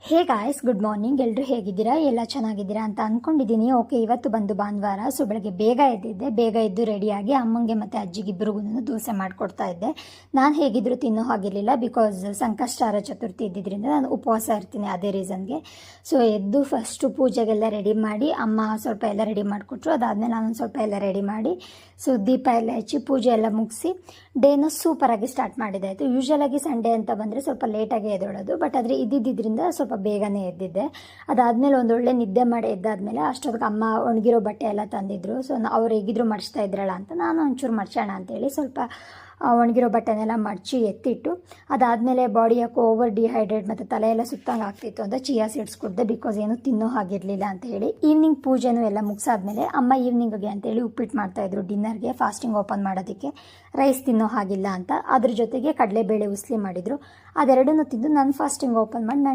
Hey guys, good morning. ಎಲ್ಲರೂ ಹೇಗಿದ್ದೀರಾ? ಎಲ್ಲ ಚೆನ್ನಾಗಿದ್ದೀರಾ ಅಂತ ಅಂದ್ಕೊಂಡಿದ್ದೀನಿ. ಓಕೆ, ಇವತ್ತು ಬಂದು ಭಾನುವಾರ. ಸೊ ಬೆಳಗ್ಗೆ ಬೇಗ ಎದ್ದಿದ್ದೆ. ಬೇಗ ಎದ್ದು ರೆಡಿಯಾಗಿ ಅಮ್ಮಂಗೆ ಮತ್ತು ಅಜ್ಜಿಗಿಬ್ಬರಿಗೂ ದೋಸೆ ಮಾಡಿಕೊಡ್ತಾ ಇದ್ದೆ. ನಾನು ಹೇಗಿದ್ದರೂ ತಿನ್ನೋ ಹಾಗಿರಲಿಲ್ಲ, ಬಿಕಾಸ್ ಸಂಕಷ್ಟಾರ ಚತುರ್ಥಿ ಇದ್ದಿದ್ದರಿಂದ ನಾನು ಉಪವಾಸ ಇರ್ತೀನಿ, ಅದೇ ರೀಸನ್ಗೆ. ಸೊ ಎದ್ದು ಫಸ್ಟು ಪೂಜೆಗೆಲ್ಲ ರೆಡಿ ಮಾಡಿ, ಅಮ್ಮ ಸ್ವಲ್ಪ ಎಲ್ಲ ರೆಡಿ ಮಾಡಿಕೊಟ್ರು. ಅದಾದಮೇಲೆ ನಾನೊಂದು ಸ್ವಲ್ಪ ಎಲ್ಲ ರೆಡಿ ಮಾಡಿ, ಸೊ ದೀಪ ಎಲ್ಲ ಹಚ್ಚಿ ಪೂಜೆ ಎಲ್ಲ ಮುಗಿಸಿ ಡೇನ ಸೂಪರಾಗಿ ಸ್ಟಾರ್ಟ್ ಮಾಡಿದ್ದಾಯಿತು. ಯೂಶ್ವಲಾಗಿ ಸಂಡೇ ಅಂತ ಬಂದರೆ ಸ್ವಲ್ಪ ಲೇಟಾಗಿ ಎದ್ದೇಳೋದು, ಬಟ್ ಆದರೆ ಇದ್ದಿದ್ದರಿಂದ ಸ್ವಲ್ಪ ಬೇಗನೆ ಎದ್ದಿದ್ದೆ. ಅದಾದಮೇಲೆ ಒಂದೊಳ್ಳೆ ನಿದ್ದೆ ಮಾಡಿ ಎದ್ದಾದಮೇಲೆ ಅಷ್ಟೊತ್ತಿಗೆ ಅಮ್ಮ ಒಣಗಿರೋ ಬಟ್ಟೆ ಎಲ್ಲ ತಂದಿದ್ರು. ಸೊ ಅವ್ರು ಹೇಗಿದ್ರು ಮಡಿಸ್ತಾ ಇದ್ರಲ್ಲ ಅಂತ ನಾನು ಒಂಚೂರು ಮಡ್ಸೋಣ ಅಂತೇಳಿ ಸ್ವಲ್ಪ ಒಣಗಿರೋ ಬಟ್ಟೆನೆಲ್ಲ ಮಡಚಿ ಎತ್ತಿಟ್ಟು, ಅದಾದಮೇಲೆ ಬಾಡಿ ಯಾಕೋ ಓವರ್ ಡಿಹೈಡ್ರೇಟ್ ಮತ್ತು ತಲೆ ಎಲ್ಲ ಸುತ್ತಂಗೆ ಆಗ್ತಿತ್ತು ಅಂತ ಚಿಯಾ ಸೀಡ್ಸ್ ಕುಡಿದೆ, ಬಿಕಾಸ್ ಏನು ತಿನ್ನೋ ಹಾಗಿರಲಿಲ್ಲ ಅಂತೇಳಿ. ಈವ್ನಿಂಗ್ ಪೂಜೆನೂ ಎಲ್ಲ ಮುಗಿಸಾದ್ಮೇಲೆ ಅಮ್ಮ ಈವ್ನಿಂಗಿಗೆ ಅಂತೇಳಿ ಉಪ್ಪಿಟ್ಟು ಮಾಡ್ತಾಯಿದ್ರು ಡಿನ್ನರ್ಗೆ, ಫಾಸ್ಟಿಂಗ್ ಓಪನ್ ಮಾಡೋದಕ್ಕೆ. ರೈಸ್ ತಿನ್ನೋ ಹಾಗಿಲ್ಲ ಅಂತ. ಅದ್ರ ಜೊತೆಗೆ ಕಡಲೆಬೇಳೆ ಉಸ್ಲಿ ಮಾಡಿದರು. ಅದೆರಡನ್ನೂ ತಿಂದು ನಾನು ಫಾಸ್ಟಿಂಗ್ ಓಪನ್ ಮಾಡಿ ನಾನು